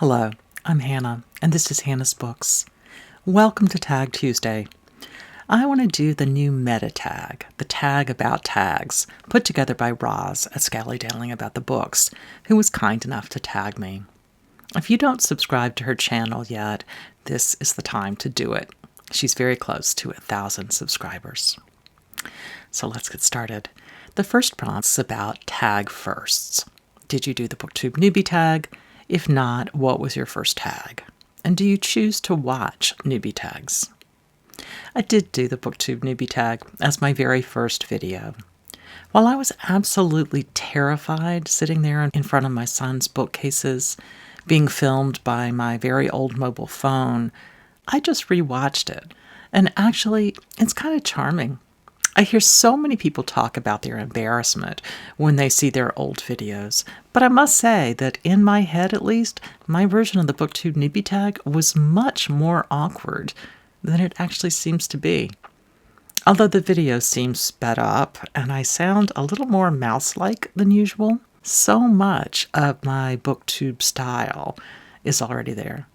Hello, I'm Hannah, and this is Hannah's Books. Welcome to Tag Tuesday. I want to do the new meta tag, the tag about tags, put together by Roz at Scallydailing About the Books, who was kind enough to tag me. If you don't subscribe to her channel yet, this is the time to do it. She's very close to 1,000 subscribers. So let's get started. The first prompt is about tag firsts. Did you do the BookTube newbie tag? If not, what was your first tag? And do you choose to watch newbie tags? I did do the BookTube newbie tag as my very first video. While I was absolutely terrified sitting there in front of my son's bookcases, being filmed by my very old mobile phone, I just rewatched it. And actually, it's kind of charming. I hear so many people talk about their embarrassment when they see their old videos, but I must say that in my head at least, my version of the BookTube newbie tag was much more awkward than it actually seems to be. Although the video seems sped up and I sound a little more mouse-like than usual, so much of my BookTube style is already there.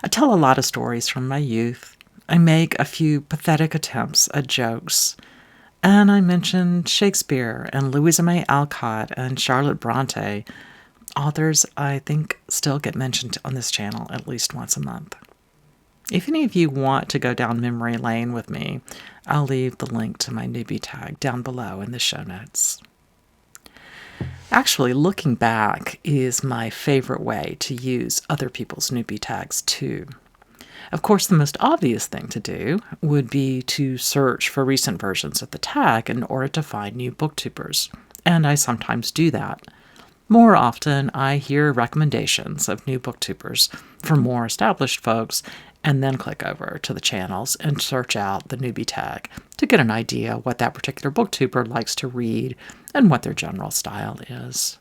I tell a lot of stories from my youth. I make a few pathetic attempts at jokes, and I mention Shakespeare and Louisa May Alcott and Charlotte Bronte, authors I think still get mentioned on this channel at least once a month. If any of you want to go down memory lane with me, I'll leave the link to my newbie tag down below in the show notes. Actually, looking back is my favorite way to use other people's newbie tags too. Of course, the most obvious thing to do would be to search for recent versions of the tag in order to find new booktubers, and I sometimes do that. More often, I hear recommendations of new booktubers from more established folks, and then click over to the channels and search out the newbie tag to get an idea what that particular booktuber likes to read and what their general style is.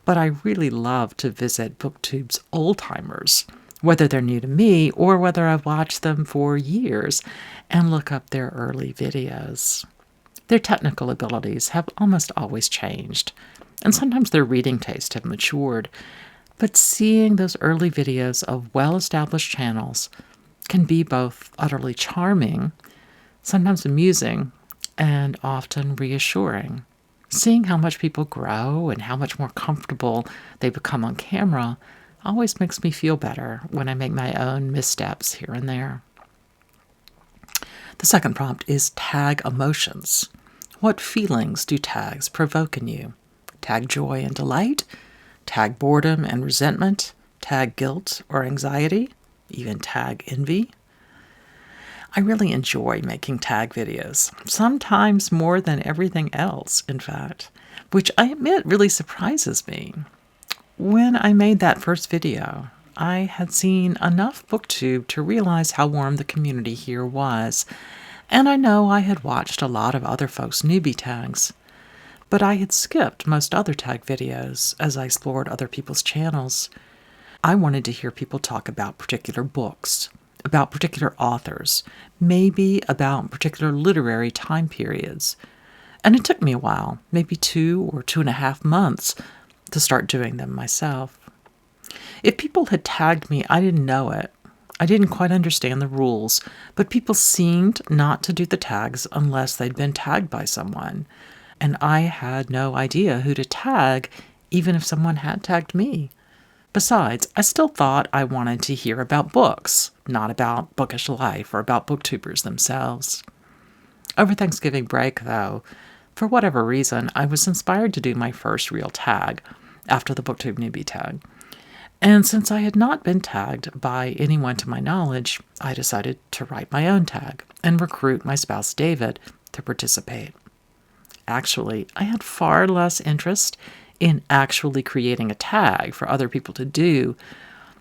But I really love to visit BookTube's old-timers, whether they're new to me or whether I've watched them for years, and look up their early videos. Their technical abilities have almost always changed, and sometimes their reading tastes have matured, but seeing those early videos of well-established channels can be both utterly charming, sometimes amusing, and often reassuring. Seeing how much people grow and how much more comfortable they become on camera always makes me feel better when I make my own missteps here and there. The second prompt is tag emotions. What feelings do tags provoke in you? Tag joy and delight? Tag boredom and resentment? Tag guilt or anxiety? Even tag envy? I really enjoy making tag videos, sometimes more than everything else, in fact, which I admit really surprises me. When I made that first video, I had seen enough BookTube to realize how warm the community here was, and I know I had watched a lot of other folks' newbie tags, but I had skipped most other tag videos as I explored other people's channels. I wanted to hear people talk about particular books, about particular authors, maybe about particular literary time periods, and it took me a while, maybe 2 or 2.5 months, to start doing them myself. If people had tagged me, I didn't know it. I didn't quite understand the rules, but people seemed not to do the tags unless they'd been tagged by someone, and I had no idea who to tag, even if someone had tagged me. Besides, I still thought I wanted to hear about books, not about bookish life or about booktubers themselves. Over Thanksgiving break, though, for whatever reason, I was inspired to do my first real tag after the BookTube newbie tag. And since I had not been tagged by anyone to my knowledge, I decided to write my own tag and recruit my spouse David to participate. Actually, I had far less interest in actually creating a tag for other people to do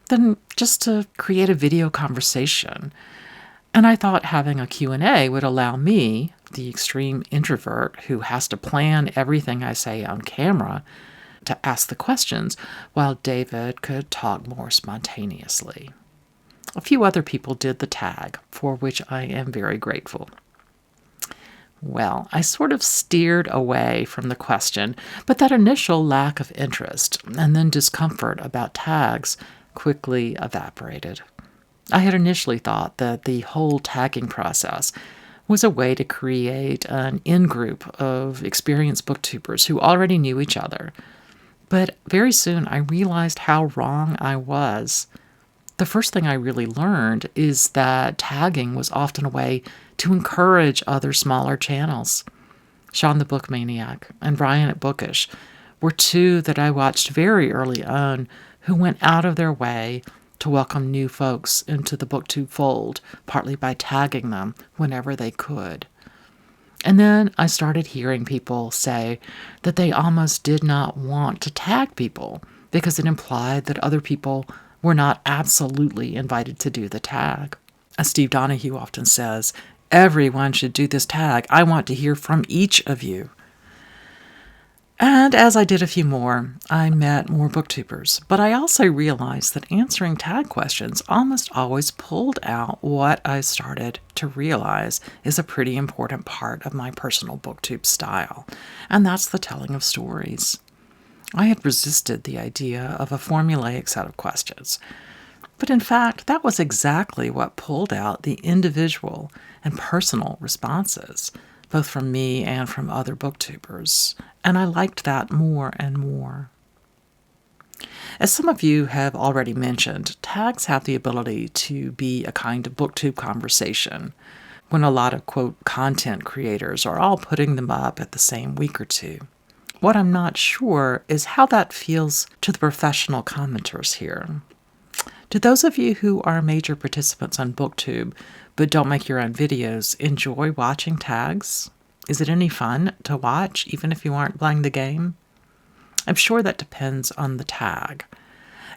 than just to create a video conversation. And I thought having a Q&A would allow me, the extreme introvert who has to plan everything I say on camera, to ask the questions, while David could talk more spontaneously. A few other people did the tag, for which I am very grateful. Well, I sort of steered away from the question, but that initial lack of interest and then discomfort about tags quickly evaporated. I had initially thought that the whole tagging process was a way to create an in-group of experienced booktubers who already knew each other. But very soon I realized how wrong I was. The first thing I really learned is that tagging was often a way to encourage other smaller channels. Sean the Book Maniac and Brian at Bookish were two that I watched very early on who went out of their way to welcome new folks into the BookTube fold, partly by tagging them whenever they could. And then I started hearing people say that they almost did not want to tag people because it implied that other people were not absolutely invited to do the tag. As Steve Donahue often says, everyone should do this tag. I want to hear from each of you. And as I did a few more, I met more booktubers, but I also realized that answering tag questions almost always pulled out what I started to realize is a pretty important part of my personal booktube style, and that's the telling of stories. I had resisted the idea of a formulaic set of questions, but in fact, that was exactly what pulled out the individual and personal responses, both from me and from other booktubers, and I liked that more and more. As some of you have already mentioned, tags have the ability to be a kind of booktube conversation when a lot of, quote, content creators are all putting them up at the same week or two. What I'm not sure is how that feels to the professional commenters here. Do those of you who are major participants on BookTube but don't make your own videos enjoy watching tags? Is it any fun to watch, even if you aren't playing the game? I'm sure that depends on the tag.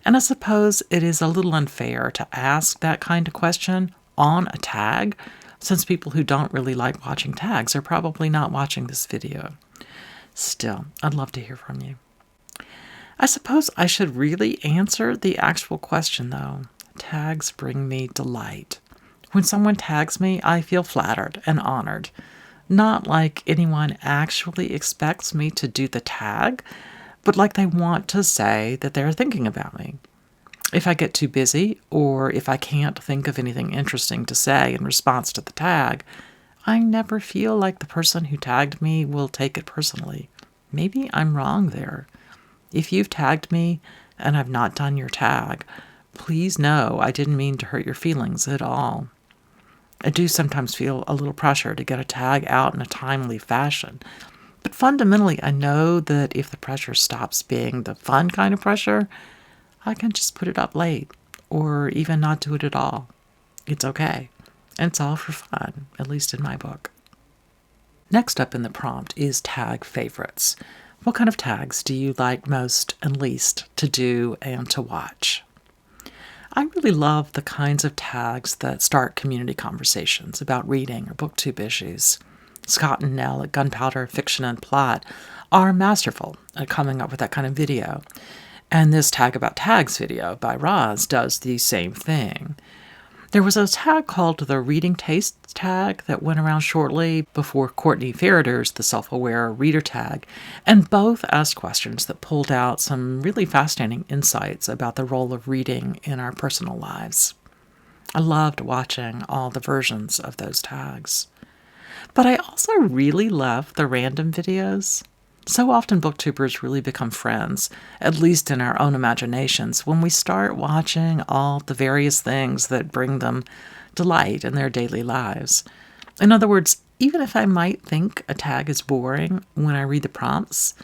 And I suppose it is a little unfair to ask that kind of question on a tag, since people who don't really like watching tags are probably not watching this video. Still, I'd love to hear from you. I suppose I should really answer the actual question, though. Tags bring me delight. When someone tags me, I feel flattered and honored. Not like anyone actually expects me to do the tag, but like they want to say that they're thinking about me. If I get too busy, or if I can't think of anything interesting to say in response to the tag, I never feel like the person who tagged me will take it personally. Maybe I'm wrong there. If you've tagged me and I've not done your tag, please know I didn't mean to hurt your feelings at all. I do sometimes feel a little pressure to get a tag out in a timely fashion, but fundamentally I know that if the pressure stops being the fun kind of pressure, I can just put it up late or even not do it at all. It's okay. And it's all for fun, at least in my book. Next up in the prompt is tag favorites. What kind of tags do you like most and least to do and to watch? I really love the kinds of tags that start community conversations about reading or booktube issues. Scott and Nell at Gunpowder, Fiction, and Plot are masterful at coming up with that kind of video. And this Tag About Tags video by Roz does the same thing. There was a tag called the Reading Tastes tag that went around shortly before Courtney Farader's The Self-Aware Reader tag, and both asked questions that pulled out some really fascinating insights about the role of reading in our personal lives. I loved watching all the versions of those tags. But I also really love the random videos. So often booktubers really become friends, at least in our own imaginations, when we start watching all the various things that bring them delight in their daily lives. In other words, even if I might think a tag is boring when I read the prompts,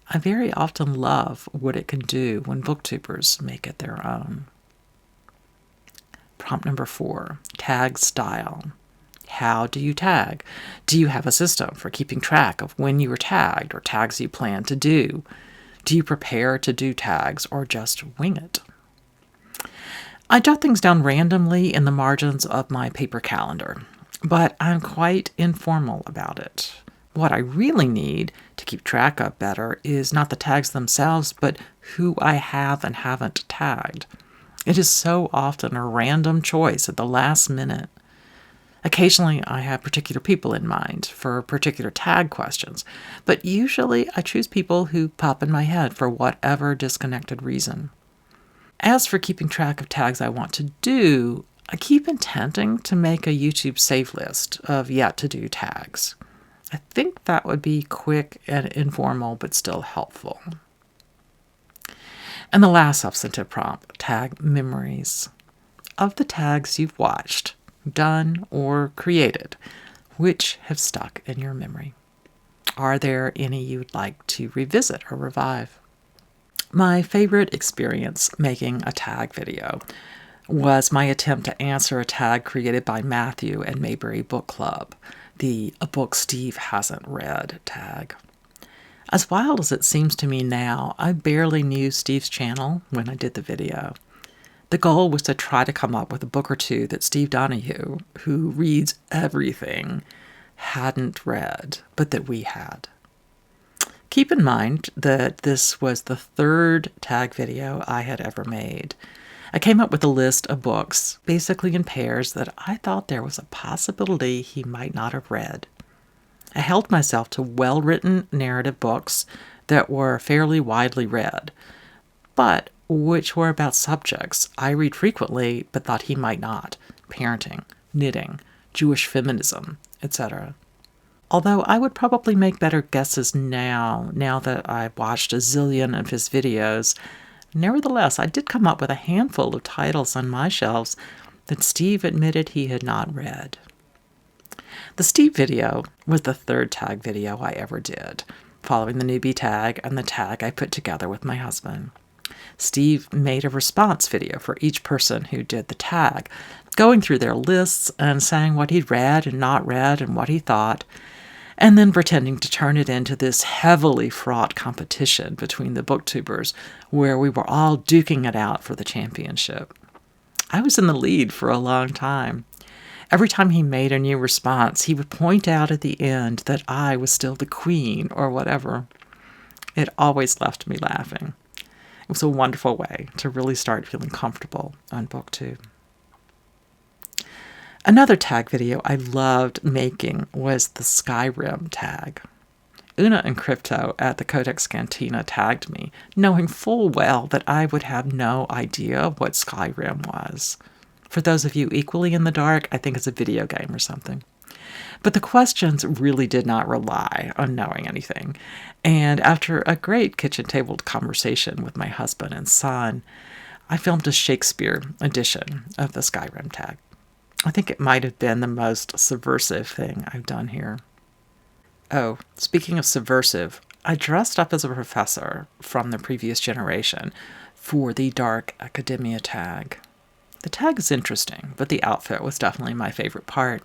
I very often love what it can do when booktubers make it their own. Prompt number 4, tag style. How do you tag? Do you have a system for keeping track of when you were tagged or tags you plan to do? Do you prepare to do tags or just wing it? I jot things down randomly in the margins of my paper calendar, but I'm quite informal about it. What I really need to keep track of better is not the tags themselves, but who I have and haven't tagged. It is so often a random choice at the last minute. Occasionally, I have particular people in mind for particular tag questions, but usually I choose people who pop in my head for whatever disconnected reason. As for keeping track of tags I want to do, I keep intending to make a YouTube save list of yet-to-do tags. I think that would be quick and informal, but still helpful. And the last substantive prompt, tag memories. Of the tags you've watched, done, or created, which have stuck in your memory? Are there any you'd like to revisit or revive? My favorite experience making a tag video was my attempt to answer a tag created by Matthew and Mayberry Book Club, the "A Book Steve Hasn't Read" tag. As wild as it seems to me now, I barely knew Steve's channel when I did the video. The goal was to try to come up with a book or two that Steve Donahue, who reads everything, hadn't read, but that we had. Keep in mind that this was the third tag video I had ever made. I came up with a list of books, basically in pairs, that I thought there was a possibility he might not have read. I held myself to well-written narrative books that were fairly widely read, but which were about subjects I read frequently but thought he might not: parenting, knitting, Jewish feminism, etc. Although I would probably make better guesses now that I've watched a zillion of his videos, nevertheless, I did come up with a handful of titles on my shelves that Steve admitted he had not read. The Steve video was the third tag video I ever did, following the newbie tag and the tag I put together with my husband. Steve made a response video for each person who did the tag, going through their lists and saying what he'd read and not read and what he thought, and then pretending to turn it into this heavily fraught competition between the booktubers where we were all duking it out for the championship. I was in the lead for a long time. Every time he made a new response, he would point out at the end that I was still the queen or whatever. It always left me laughing. It was a wonderful way to really start feeling comfortable on BookTube. Another tag video I loved making was the Skyrim tag. Una and Crypto at the Codex Cantina tagged me, knowing full well that I would have no idea what Skyrim was. For those of you equally in the dark, I think it's a video game or something. But the questions really did not rely on knowing anything. And after a great kitchen table conversation with my husband and son, I filmed a Shakespeare edition of the Skyrim tag. I think it might have been the most subversive thing I've done here. Oh, speaking of subversive, I dressed up as a professor from the previous generation for the Dark Academia tag. The tag is interesting, but the outfit was definitely my favorite part.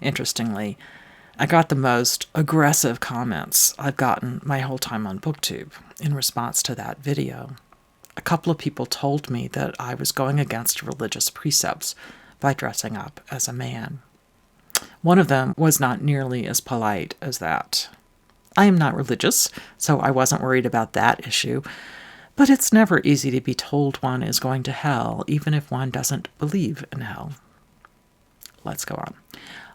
Interestingly, I got the most aggressive comments I've gotten my whole time on BookTube in response to that video. A couple of people told me that I was going against religious precepts by dressing up as a man. One of them was not nearly as polite as that. I am not religious, so I wasn't worried about that issue, but it's never easy to be told one is going to hell, even if one doesn't believe in hell. Let's go on.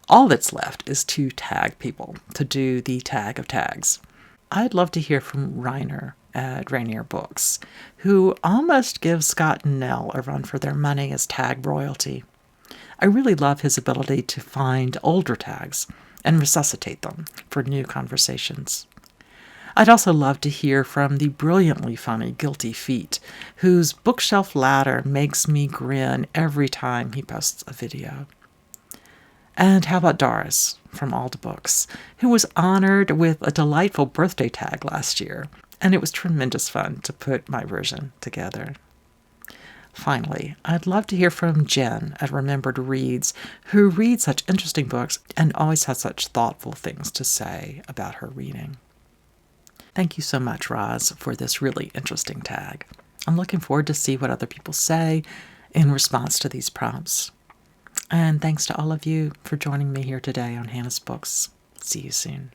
All that's left is to tag people, to do the tag of tags. I'd love to hear from Reiner at Rainier Books, who almost gives Scott and Nell a run for their money as tag royalty. I really love his ability to find older tags and resuscitate them for new conversations. I'd also love to hear from the brilliantly funny Guilty Feet, whose bookshelf ladder makes me grin every time he posts a video. And how about Doris from Alda Books, who was honored with a delightful birthday tag last year, and it was tremendous fun to put my version together. Finally, I'd love to hear from Jen at Remembered Reads, who reads such interesting books and always has such thoughtful things to say about her reading. Thank you so much, Roz, for this really interesting tag. I'm looking forward to see what other people say in response to these prompts. And thanks to all of you for joining me here today on Hannah's Books. See you soon.